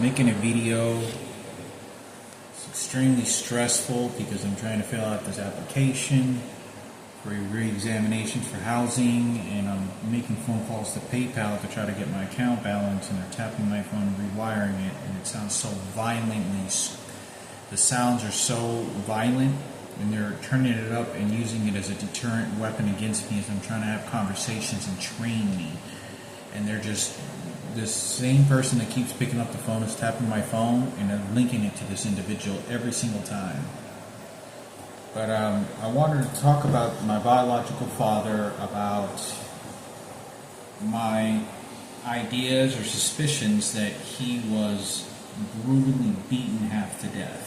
making a video. It's extremely stressful because I'm trying to fill out this application for a re-examination for housing, and I'm making phone calls to PayPal to try to get my account balance, and they're tapping my phone and rewiring it, and it sounds so violently. The sounds are so violent, and they're turning it up and using it as a deterrent weapon against me as I'm trying to have conversations and train me. And they're just, this same person that keeps picking up the phone is tapping my phone, and they're linking it to this individual every single time. But I wanted to talk about my biological father, about my ideas or suspicions that he was brutally beaten half to death.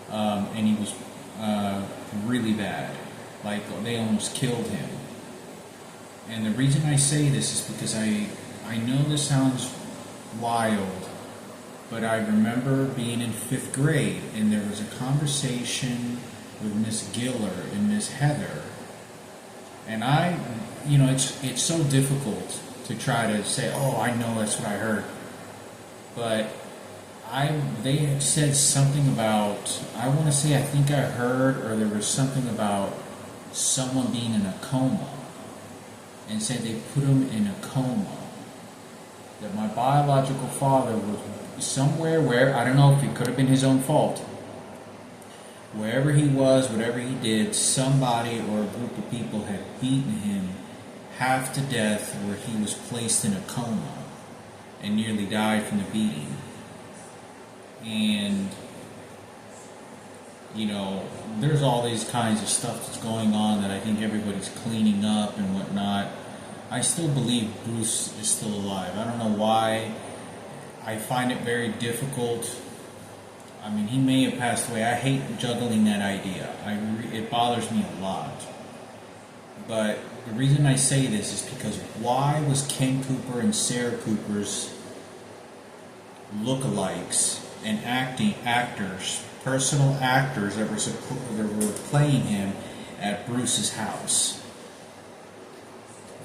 And he was really bad. Like, they almost killed him. And the reason I say this is because I know this sounds wild, but I remember being in 5th grade, and there was a conversation with Miss Giller and Miss Heather. And it's so difficult to try to say, oh, I know that's what I heard. But they had said something about, I want to say I think I heard, or there was something about someone being in a coma, and said they put him in a coma. That my biological father was somewhere where, I don't know if it could have been his own fault. Wherever he was, whatever he did, somebody or a group of people had beaten him half to death, where he was placed in a coma and nearly died from the beating. And, there's all these kinds of stuff that's going on that I think everybody's cleaning up and whatnot. I still believe Bruce is still alive. I don't know why. I find it very difficult. I mean, he may have passed away. I hate juggling that idea. It bothers me a lot. But the reason I say this is because why was Ken Cooper and Sarah Cooper's lookalikes and actors, personal actors that were playing him at Bruce's house?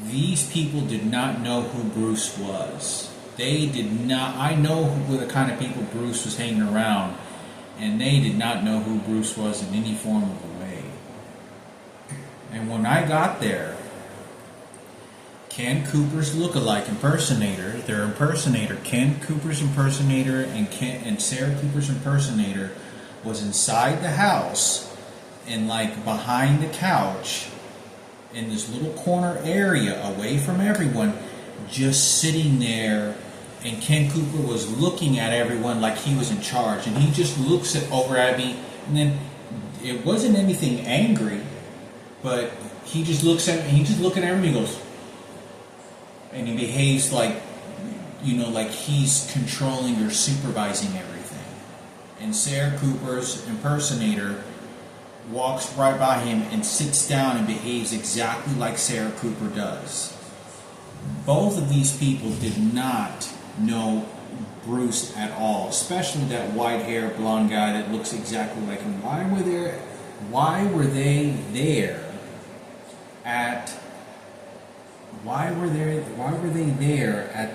These people did not know who Bruce was. They did not. I know who the kind of people Bruce was hanging around, and they did not know who Bruce was in any form of a way. And when I got there, Ken Cooper's lookalike impersonator, their impersonator, Ken Cooper's impersonator and Sarah Cooper's impersonator was inside the house, and like behind the couch, in this little corner area away from everyone, just sitting there, and Ken Cooper was looking at everyone like he was in charge, and he just looks over at me, and then it wasn't anything angry, but he just looks at me, and he just looking at me, and he goes, and he behaves like, like he's controlling or supervising everything. And Sarah Cooper's impersonator walks right by him and sits down and behaves exactly like Sarah Cooper does. Both of these people did not know Bruce at all, especially that white-haired blonde guy that looks exactly like him. Why were they there at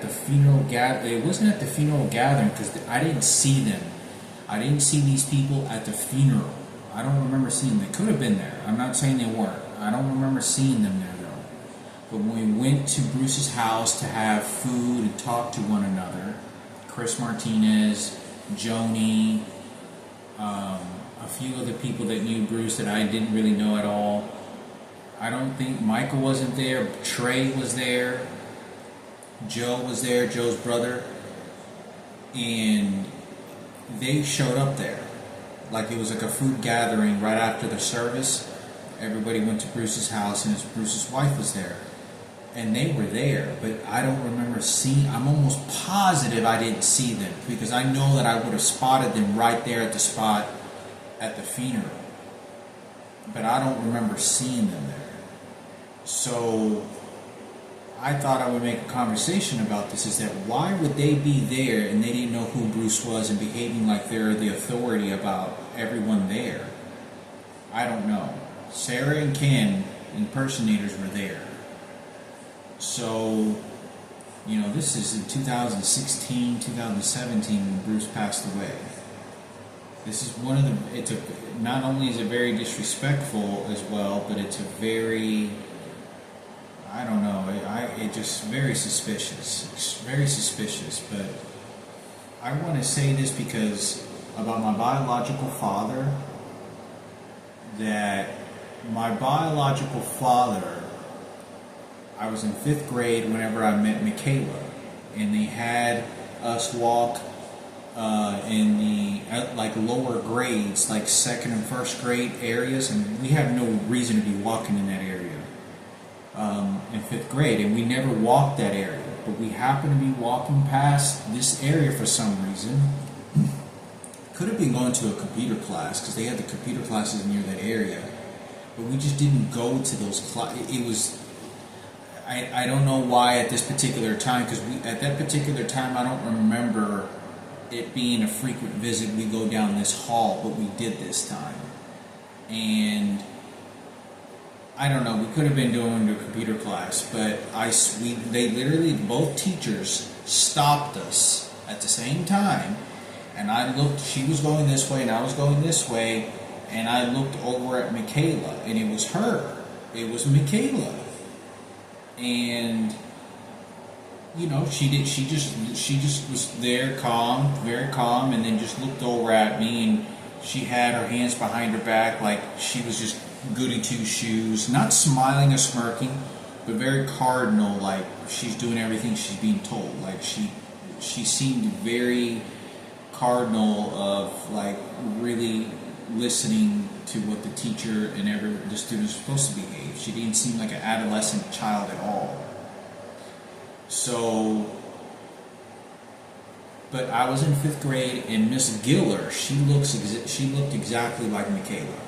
the funeral gathering? It wasn't at the funeral gathering because I didn't see them. I didn't see these people at the funeral. I don't remember seeing them. They could have been there. I'm not saying they weren't. I don't remember seeing them there, though. But when we went to Bruce's house to have food and talk to one another, Chris Martinez, Joni, a few other people that knew Bruce that I didn't really know at all. I don't think Michael wasn't there. Trey was there. Joe was there, Joe's brother. And they showed up there. Like it was like a food gathering right after the service. Everybody went to Bruce's house, and Bruce's wife was there. And they were there, but I don't remember seeing. I'm almost positive I didn't see them, because I know that I would have spotted them right there at the spot at the funeral. But I don't remember seeing them there. So I thought I would make a conversation about this, is that why would they be there and they didn't know who Bruce was and behaving like they're the authority about everyone there? I don't know. Sarah and Ken, impersonators, were there. So You know, this is in 2016, 2017 when Bruce passed away. This is one of the, it's a, not only is it very disrespectful as well, but it's a very, I don't know, it just very suspicious. It's very suspicious, but I want to say this because about my biological father, that my biological father, I was in 5th grade whenever I met Michaela, and they had us walk in the like lower grades, like 2nd and 1st grade areas, and we have no reason to be walking in that area in 5th grade, and we never walked that area, but we happened to be walking past this area for some reason. Could have been going to a computer class because they had the computer classes near that area, but we just didn't go to those classes. It was, I don't know why at this particular time, because at that particular time I don't remember it being a frequent visit. We go down this hall, but we did this time, and I don't know. We could have been doing a computer class, but they literally, both teachers stopped us at the same time, and I looked. She was going this way, and I was going this way, and I looked over at Michaela, and it was her. It was Michaela, and you know, she just was there, calm, very calm, and then just looked over at me, and she had her hands behind her back like she was just goody two shoes, not smiling or smirking, but very cardinal, like she's doing everything she's being told. Like she seemed very cardinal of like really listening to what the teacher and the students were supposed to behave. She didn't seem like an adolescent child at all. So, but I was in 5th grade, and Miss Giller, she looked exactly like Michaela.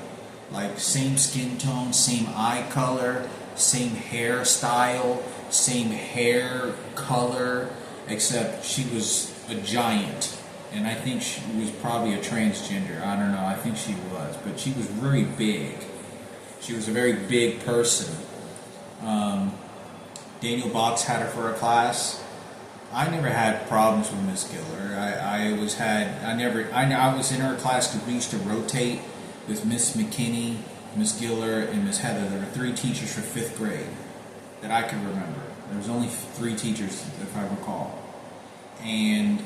Like same skin tone, same eye color, same hairstyle, same hair color, except she was a giant. And I think she was probably a transgender. I don't know, I think she was. But she was very big. She was a very big person. Daniel Box had her for a class. I never had problems with Miss Giller. I was in her class because we used to rotate with Miss McKinney, Miss Giller, and Miss Heather. There were 3 teachers for 5th grade that I could remember. There was only 3 teachers, if I recall. And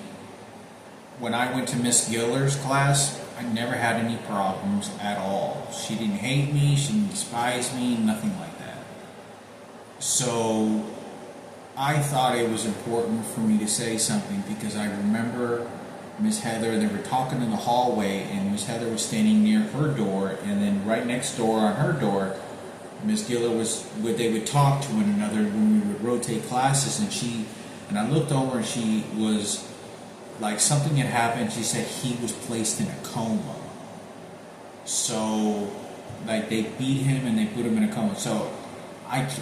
when I went to Miss Giller's class, I never had any problems at all. She didn't hate me, she didn't despise me, nothing like that. So I thought it was important for me to say something because I remember Miss Heather, they were talking in the hallway, and Miss Heather was standing near her door, and then right next door on her door, Miss Giller they would talk to one another when we would rotate classes, and I looked over, and she was, like something had happened, she said he was placed in a coma. So, like they beat him and they put him in a coma. So,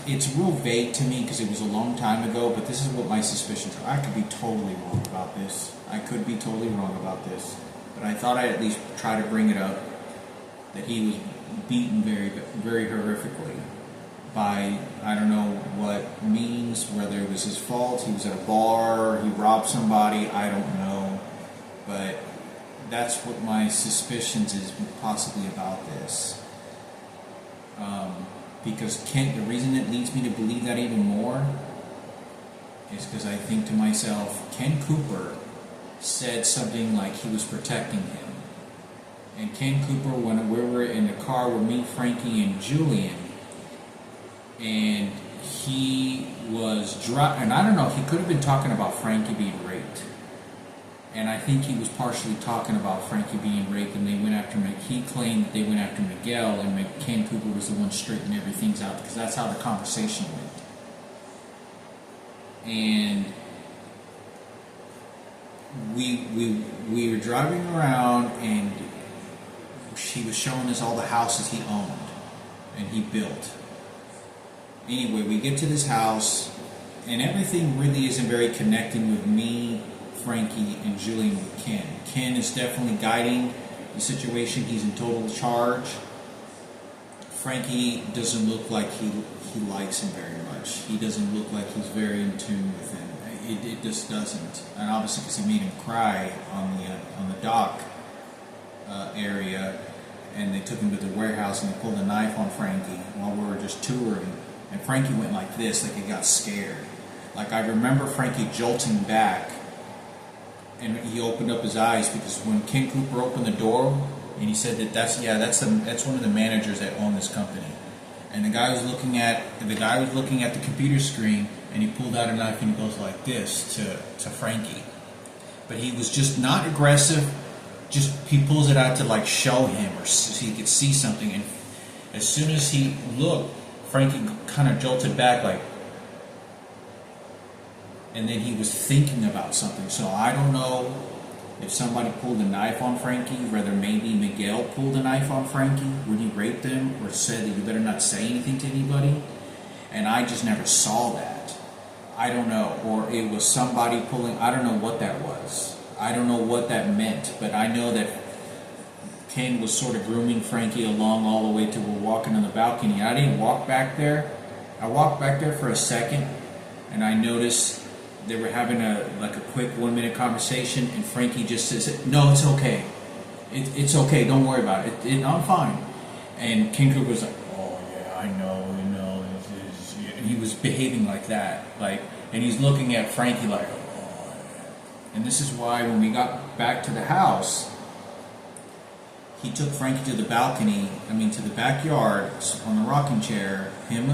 it's real vague to me because it was a long time ago, but this is what my suspicions are. I could be totally wrong about this. But I thought I'd at least try to bring it up, that he was beaten very, very horrifically by, I don't know what means, whether it was his fault, he was at a bar, he robbed somebody, I don't know. But that's what my suspicions is possibly about this. Because the reason it leads me to believe that even more is because I think to myself, Ken Cooper said something like he was protecting him. And Ken Cooper, when we were in the car with me, Frankie, and Julian, and he was driving, and I don't know, he could have been talking about Frankie being raped. And I think he was partially talking about Frankie being raped, and they went after he claimed that they went after Miguel, and Ken Cooper was the one straightening everything out, because that's how the conversation went. And we were driving around, and she was showing us all the houses he owned and he built. Anyway, we get to this house, and everything really isn't very connecting with me, Frankie, and Julian with Ken. Ken is definitely guiding the situation. He's in total charge. Frankie doesn't look like he likes him very much. He doesn't look like he's very in tune with him. it just doesn't. And obviously, because he made him cry on the dock area, and they took him to the warehouse and they pulled a knife on Frankie while we were just touring, and Frankie went like this, like he got scared. Like I remember Frankie jolting back, and he opened up his eyes because when Ken Cooper opened the door, and he said that's one of the managers that own this company. And the guy was looking at the computer screen, and he pulled out a knife and he goes like this to Frankie. But he was just not aggressive. Just he pulls it out to like show him or so he could see something. And as soon as he looked, Frankie kind of jolted back like, and then he was thinking about something. So I don't know if somebody pulled a knife on Frankie, whether maybe Miguel pulled a knife on Frankie when he raped him, or said that you better not say anything to anybody, and I just never saw that. I don't know, or it was somebody pulling, I don't know what that was. I don't know what that meant, but I know that Ken was sort of grooming Frankie along all the way till we're walking on the balcony. I didn't walk back there. I walked back there for a second, and I noticed they were having a quick 1-minute conversation, and Frankie just says, "No, it's okay. It's okay. Don't worry about it. I'm fine." And Ken Cooper was like, "Oh yeah, I know, you know." And he was behaving like that, and he's looking at Frankie like, "Oh." And this is why when we got back to the house, he took Frankie to the balcony. To the backyard on the rocking chair.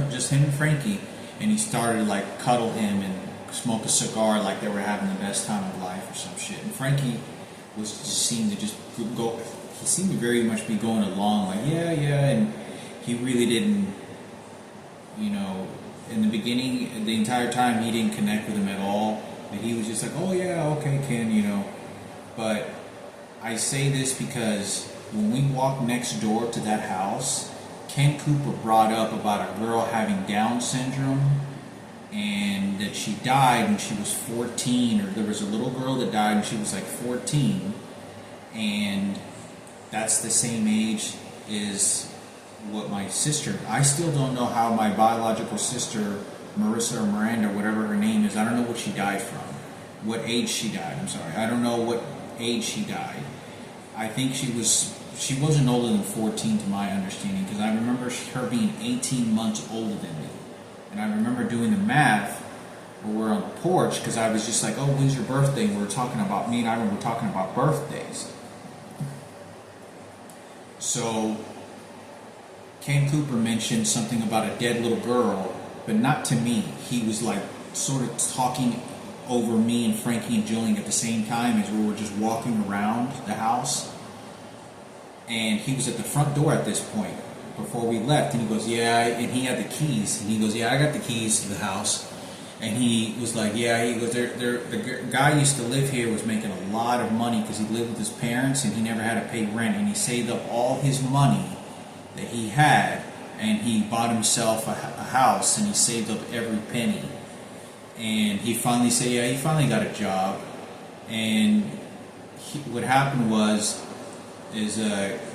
Just him and Frankie, and he started to like cuddle him and smoke a cigar like they were having the best time of life or some shit. And Frankie seemed to go. He seemed to very much be going along like yeah, and he really didn't. In the beginning, the entire time he didn't connect with him at all. But he was just like, oh yeah, okay, Ken, But I say this because when we walked next door to that house, Ken Cooper brought up about a girl having Down syndrome, and that she died when she was 14, or there was a little girl that died when she was like 14, and that's the same age as what my sister. I still don't know how my biological sister, Marissa or Miranda, whatever her name is, I don't know what she died from, what age she died, I'm sorry. I don't know what age she died. I think she wasn't older than 14 to my understanding, because I remember her being 18 months older than me. And I remember doing the math where we're on the porch, because I was just like, oh, when's your birthday? And me and Ivan were talking about birthdays. So Ken Cooper mentioned something about a dead little girl, but not to me. He was like sort of talking over me and Frankie and Julian at the same time as we were just walking around the house. And he was at the front door at this point before we left, and he goes, yeah, and he had the keys, and he goes, yeah, I got the keys to the house. And he was like, yeah, he goes, the guy who used to live here was making a lot of money because he lived with his parents and he never had to pay rent, and he saved up all his money that he had, and he bought himself a house, and he saved up every penny. And he finally said, yeah, he finally got a job. And what happened is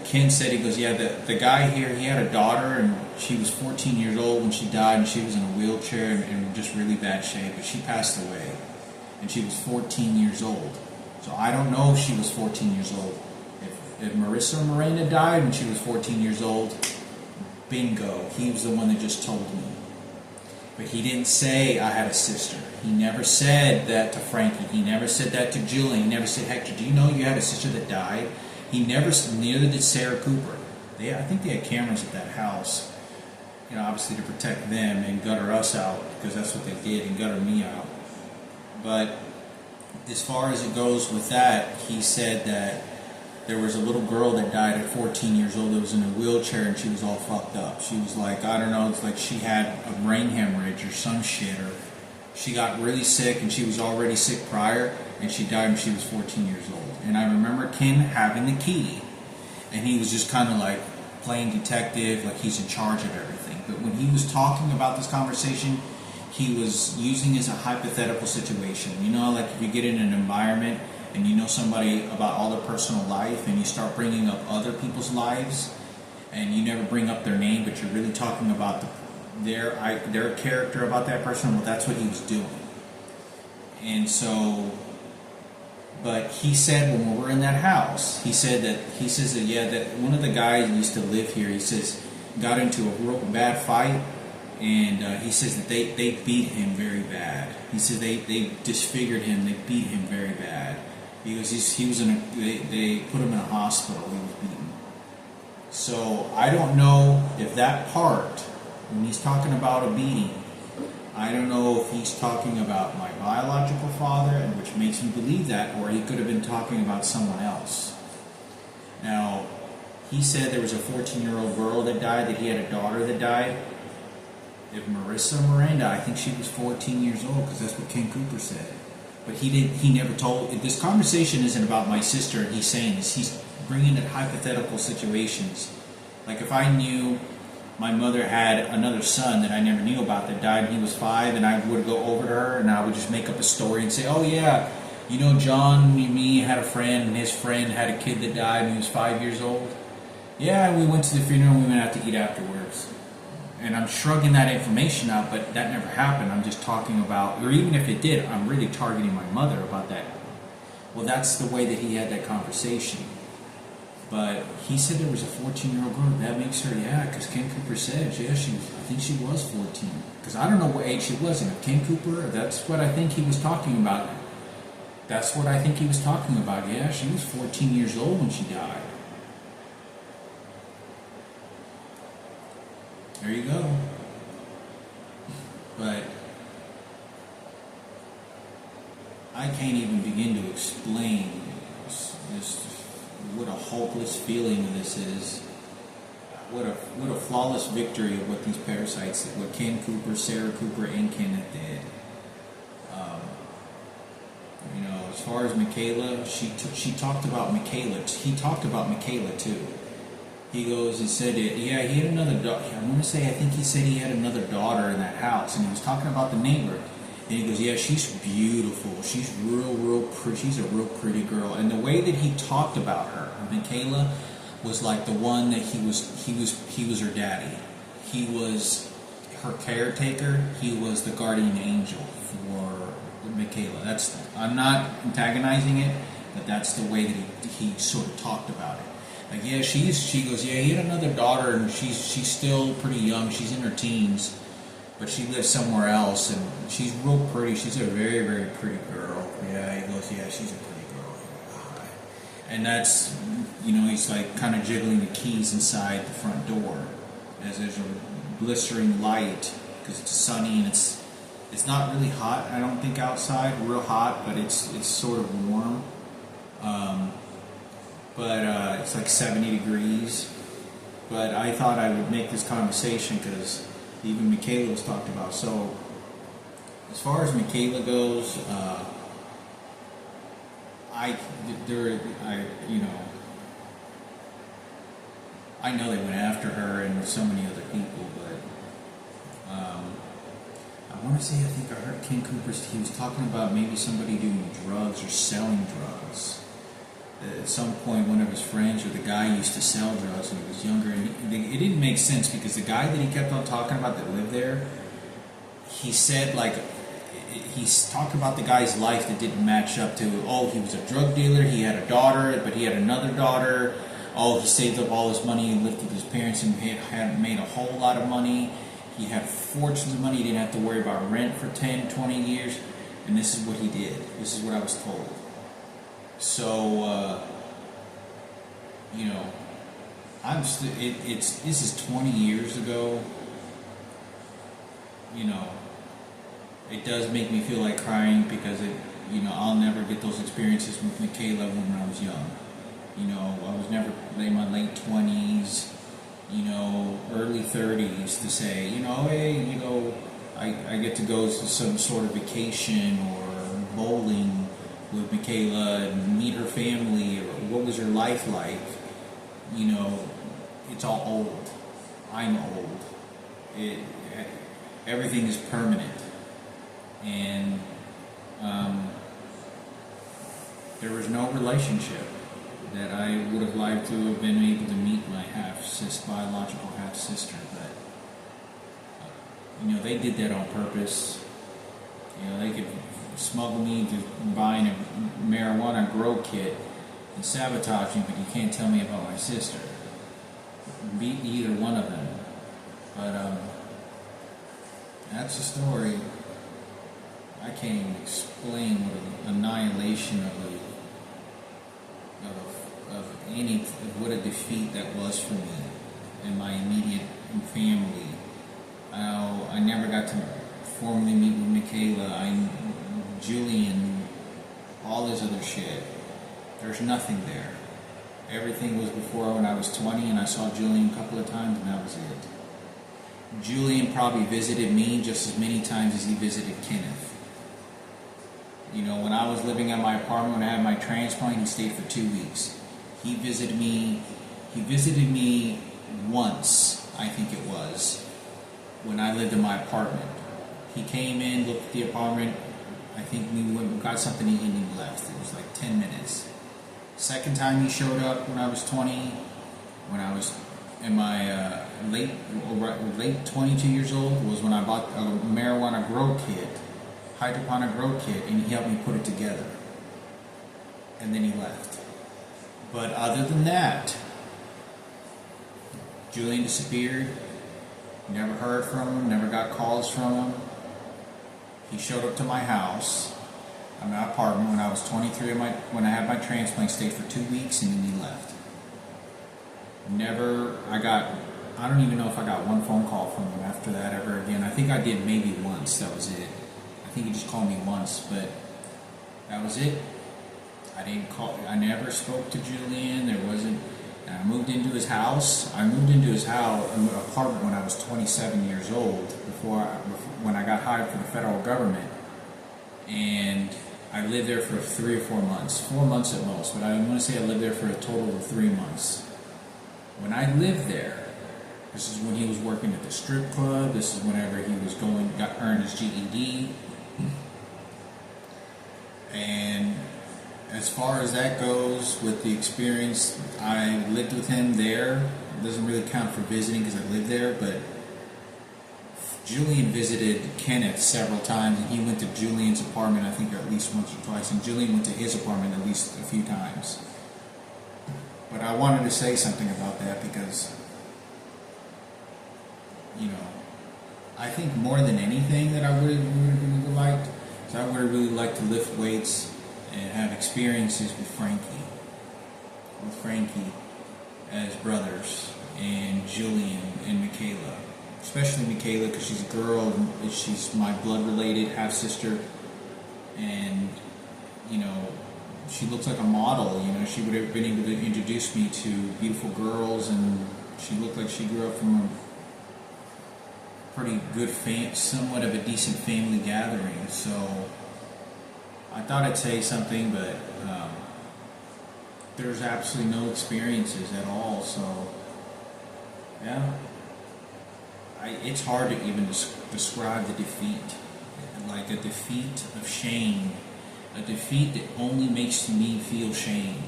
Ken said, he goes, yeah, the guy here, he had a daughter, and she was 14 years old when she died, and she was in a wheelchair and in just really bad shape, but she passed away, and she was 14 years old. So I don't know if she was 14 years old. If Marissa or Miranda died when she was 14 years old, bingo, he was the one that just told me. But he didn't say I had a sister. He never said that to Frankie. He never said that to Julian. He never said, Hector, do you know you had a sister that died? Neither did Sarah Cooper. I think they had cameras at that house, obviously to protect them and gutter us out, because that's what they did, and gutter me out. But as far as it goes with that, he said that there was a little girl that died at 14 years old that was in a wheelchair, and she was all fucked up. She was like, I don't know, it's like she had a brain hemorrhage or some shit, or she got really sick, and she was already sick prior, and she died when she was 14 years old. And I remember Ken having the key, and he was just kind of like playing detective, like he's in charge of everything. But when he was talking about this conversation, he was using it as a hypothetical situation. Like if you get in an environment and you know somebody about all their personal life, and you start bringing up other people's lives, and you never bring up their name, but you're really talking about their character about that person. Well, that's what he was doing. And so, but he said when we were in that house, he says that yeah, that one of the guys who used to live here, he says, got into a real bad fight, and he says that they beat him very bad. He said they disfigured him, they beat him very bad because he was in they put him in a hospital. He was beaten. So I don't know if that part, when he's talking about a beating, I don't know if he's talking about my biological father, and which makes me believe that, or he could have been talking about someone else. Now, he said there was a 14-year-old girl that died, that he had a daughter that died. If Marissa Miranda, I think she was 14 years old, because that's what Ken Cooper said. But he never told, this conversation isn't about my sister, he's saying this, he's bringing in hypothetical situations. Like if I knew my mother had another son that I never knew about that died and he was 5, and I would go over to her and I would just make up a story and say, oh yeah, you know, John, me had a friend, and his friend had a kid that died and he was 5 years old. Yeah, we went to the funeral and we went out to eat afterwards. And I'm shrugging that information out, but that never happened. I'm just talking about, or even if it did, I'm really targeting my mother about that. Well, that's the way that he had that conversation. But he said there was a 14-year-old girl. That makes her, yeah, because Ken Cooper said, yeah, I think she was 14. Because I don't know what age she was. And if Ken Cooper, that's what I think he was talking about. That's what I think he was talking about. Yeah, she was 14 years old when she died. There you go. But I can't even begin to explain this, what a hopeless feeling this is. What a flawless victory of what these parasites, what Ken Cooper, Sarah Cooper, and Kenneth did. You know, as far as Michaela, she talked about Michaela. He talked about Michaela too. He goes and said, yeah, he had another daughter. I want to say, I think he said he had another daughter in that house, and he was talking about the neighbor. And he goes, yeah, she's beautiful. She's real pretty. She's a real pretty girl. And the way that he talked about her, Michaela, was like the one that he was her daddy. He was her caretaker. He was the guardian angel for Michaela. I'm not antagonizing it, but that's the way that he sort of talked about it. Like, yeah, she goes, yeah, he had another daughter, and she's still pretty young. She's in her teens, but she lives somewhere else, and she's real pretty. She's a very, very pretty girl. Yeah, he goes, yeah, she's a pretty girl. And that's, you know, he's like kind of jiggling the keys inside the front door as there's a blistering light because it's sunny and it's not really hot. I don't think outside, real hot, but it's sort of warm. But it's like 70 degrees. But I thought I would make this conversation because even Michaela was talked about. So as far as Michaela goes, I know they went after her and so many other people, but I want to say, I think I heard Ken Cooper, he was talking about maybe somebody doing drugs or selling drugs. At some point, one of his friends or the guy used to sell drugs when he was younger, and it didn't make sense because the guy that he kept on talking about that lived there, he said, like, he's talked about the guy's life that didn't match up to, oh, he was a drug dealer, he had a daughter, but he had another daughter, oh, he saved up all his money and lived with his parents and had made a whole lot of money, he had fortunes of money, he didn't have to worry about rent for 10, 20 years, and this is what he did. This is what I was told. So, you know, this is 20 years ago. You know, it does make me feel like crying because I'll never get those experiences with Michaela when I was young. You know, I was never in my late 20s, early 30s to say, hey, I get to go to some sort of vacation or bowling with Michaela and meet her family, or what was her life like. It's all old. I'm old. Everything is permanent. And there was no relationship that I would have liked to have been able to meet my biological half-sister, but they did that on purpose. They could smuggle me into buying a marijuana grow kit and sabotage me, but you can't tell me about my sister. Beat either one of them. But that's the story. I can't even explain what an annihilation of what a defeat that was for me and my immediate family. I never got to formally meet with Michaela, Julian, all this other shit. There's nothing there. Everything was before when I was 20, and I saw Julian a couple of times, and that was it. Julian probably visited me just as many times as he visited Kenneth. You know, when I was living at my apartment, when I had my transplant, he stayed for 2 weeks. He visited me once, I think it was, when I lived in my apartment. He came in, looked at the apartment. I think we went and got something to eat and he left. It was like 10 minutes. Second time he showed up when I was 20, when I was in my late 22 years old, was when I bought a marijuana grow kit, hydroponic grow kit, and he helped me put it together. And then he left. But other than that, Julian disappeared. Never heard from him, never got calls from him. He showed up to my house, my apartment, when I was 23, when I had my transplant, stayed for 2 weeks, and then he left. I don't even know if I got one phone call from him after that ever again. I think I did maybe once, that was it. I think he just called me once, but that was it. I never spoke to Julian. I moved into his house. Apartment when I was 27 years old, when I got hired for the federal government. And I lived there for 3 or 4 months. 4 months at most, but I want to say I lived there for a total of 3 months. When I lived there, this is when he was working at the strip club. This is whenever he was earned his GED. And as far as that goes, with the experience, I lived with him there. It doesn't really count for visiting because I lived there, but Julian visited Kenneth several times, and he went to Julian's apartment, I think, at least once or twice, and Julian went to his apartment at least a few times. But I wanted to say something about that because, you know, I think more than anything that I would have really liked is I would have really liked to lift weights and have experiences with Frankie as brothers, and Julian and Michaela. Especially Michaela, because she's a girl, and she's my blood-related half-sister, and, you know, she looks like a model. You know, she would have been able to introduce me to beautiful girls, and she looked like she grew up from a pretty good, somewhat of a decent family gathering. So I thought I'd say something, but there's absolutely no experiences at all. So yeah, it's hard to even describe the defeat, like a defeat of shame, a defeat that only makes me feel shame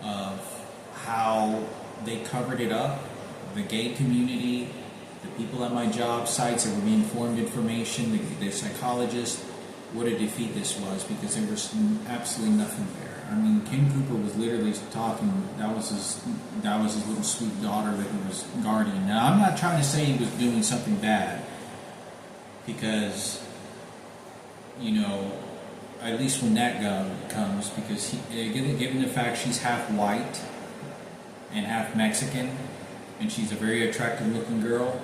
of how they covered it up, the gay community, the people at my job sites that were being informed information, the psychologists. What a defeat this was, because there was absolutely nothing there. I mean, Ken Cooper was literally talking. That was his little sweet daughter that he was guarding. Now, I'm not trying to say he was doing something bad, because, you know, at least when that comes, because given the fact she's half white and half Mexican, and she's a very attractive-looking girl,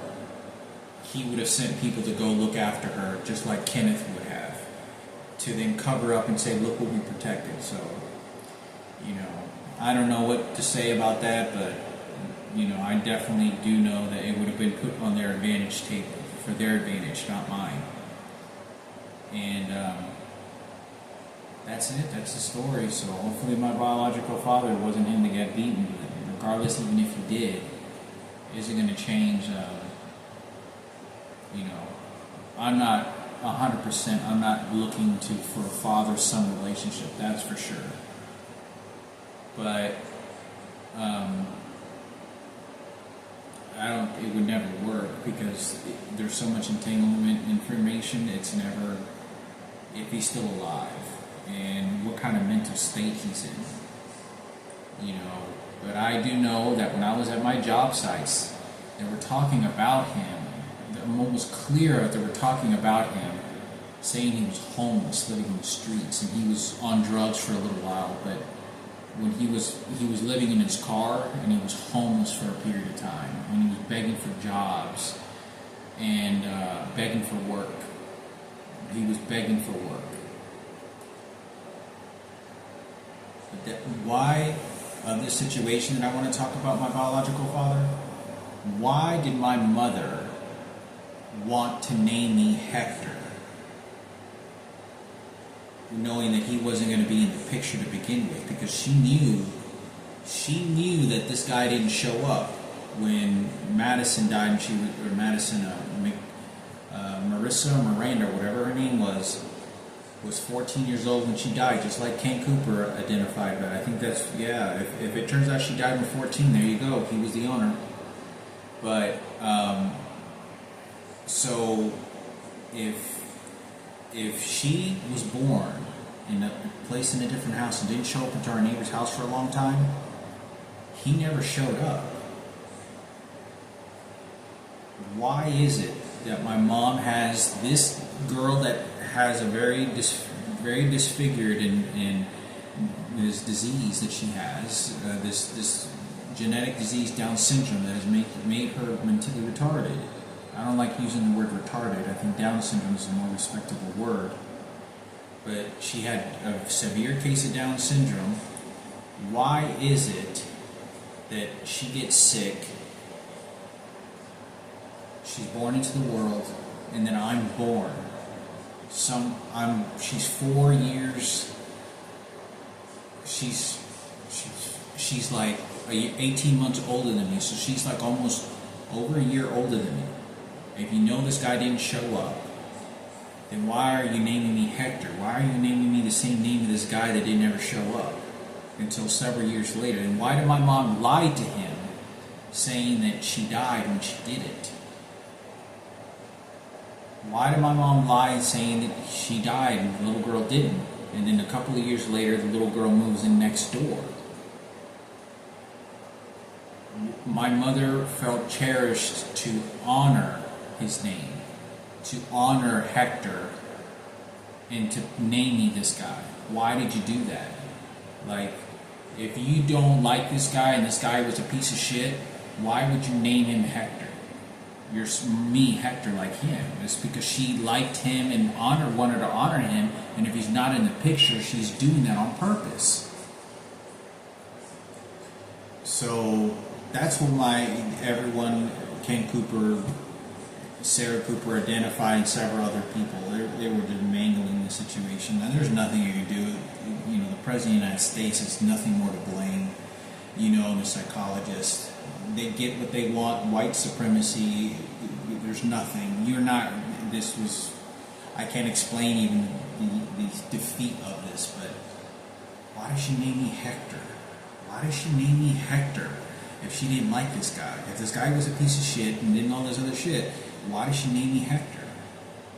he would have sent people to go look after her, just like Kenneth would have, to then cover up and say, look what we protected. So, you know, I don't know what to say about that, but, you know, I definitely do know that it would have been put on their advantage table, for their advantage, not mine. And that's it, that's the story. So hopefully my biological father wasn't him to get beaten, but regardless, even if he did, isn't going to change, you know, I'm not 100%, I'm not looking for a father-son relationship, that's for sure. But it would never work, because there's so much entanglement information, it's never, if he's still alive and what kind of mental state he's in. But I do know that when I was at my job sites, they were talking about him. I'm almost clear that they were talking about him, saying he was homeless, living in the streets, and he was on drugs for a little while. But when he was living in his car, and he was homeless for a period of time, and he was begging for jobs and begging for work. He was begging for work. But why, this situation that I want to talk about, my biological father, why did my mother want to name me Hector, knowing that he wasn't going to be in the picture to begin with? Because she knew that this guy didn't show up when Madison died, and Marissa or Miranda, whatever her name was 14 years old when she died, just like Ken Cooper identified. But I think that's, if it turns out she died when 14, there you go, he was the owner. But so if she was born in placed in a different house and didn't show up into our neighbor's house for a long time, he never showed up. Why is it that my mom has this girl that has a very disfigured and this disease that she has, this genetic disease, Down syndrome, that has made her mentally retarded? I don't like using the word retarded. I think Down syndrome is a more respectable word. But she had a severe case of Down syndrome. Why is it that she gets sick, she's born into the world, and then I'm born? She's 4 years. She's like 18 months older than me, so she's like almost over a year older than me. If you know this guy didn't show up, then why are you naming me Hector? Why are you naming me the same name of this guy that didn't ever show up until several years later? And why did my mom lie to him, saying that she died when she didn't? Why did my mom lie saying that she died and the little girl didn't? And then a couple of years later, the little girl moves in next door. My mother felt cherished to honor his name, to honor Hector, and to name me this guy. Why did you do that? Like, if you don't like this guy and this guy was a piece of shit, why would you name him Hector? You're me, Hector, like him. It's because she liked him and wanted to honor him, and if he's not in the picture, she's doing that on purpose. So that's what everyone, Ken Cooper, Sarah Cooper identified, and several other people. They were just mangling the situation. Now, there's nothing you can do. The President of the United States is nothing more to blame. The psychologist. They get what they want, white supremacy. There's nothing. I can't explain even the defeat of this, but why does she name me Hector? Why does she name me Hector if she didn't like this guy? If this guy was a piece of shit and didn't all this other shit, why does she name me Hector?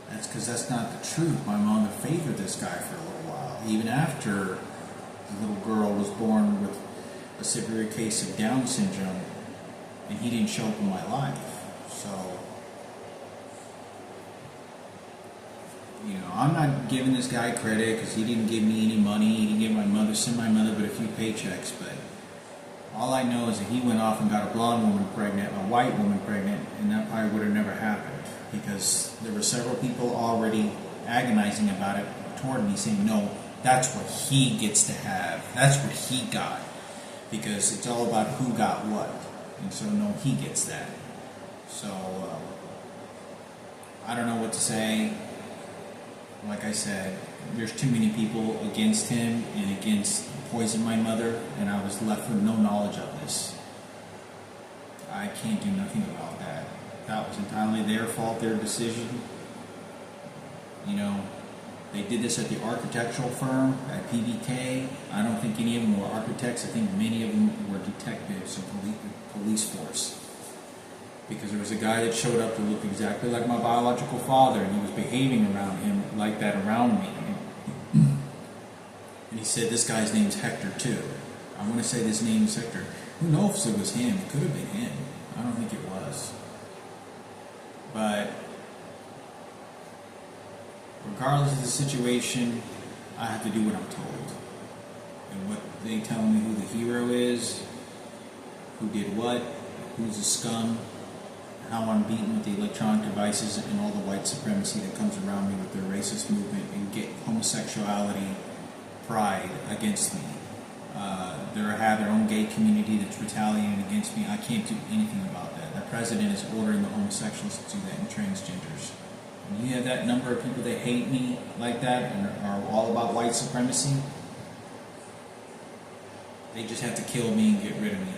That's because that's not the truth. My mom favored this guy for a little while, even after the little girl was born with a severe case of Down syndrome, and he didn't show up in my life. So, I'm not giving this guy credit because he didn't give me any money. He didn't send my mother but a few paychecks. But all I know is that he went off and got a blonde woman pregnant, a white woman pregnant, and that probably would have never happened because there were several people already agonizing about it toward me, saying, no, that's what he gets to have. That's what he got. Because it's all about who got what. And so, no, he gets that. So, I don't know what to say. Like I said, there's too many people against him and against poisoning my mother, and I was left with no knowledge of this. I can't do nothing about that. That was entirely their fault, their decision. They did this at the architectural firm, at PBK. I don't think any of them were architects. I think many of them were detectives or police force. Because there was a guy that showed up to look exactly like my biological father, and he was behaving around him like that around me. He said this guy's name's Hector too. I want to say this name is Hector. Who knows if it was him? It could have been him. I don't think it was. But regardless of the situation, I have to do what I'm told. And what they tell me who the hero is, who did what, who's a scum, how I'm beaten with the electronic devices and all the white supremacy that comes around me with their racist movement and get homosexuality pride against me. They have their own gay community that's retaliating against me. I can't do anything about that. The president is ordering the homosexuals to do that and transgenders. When you have that number of people that hate me like that and are all about white supremacy, they just have to kill me and get rid of me.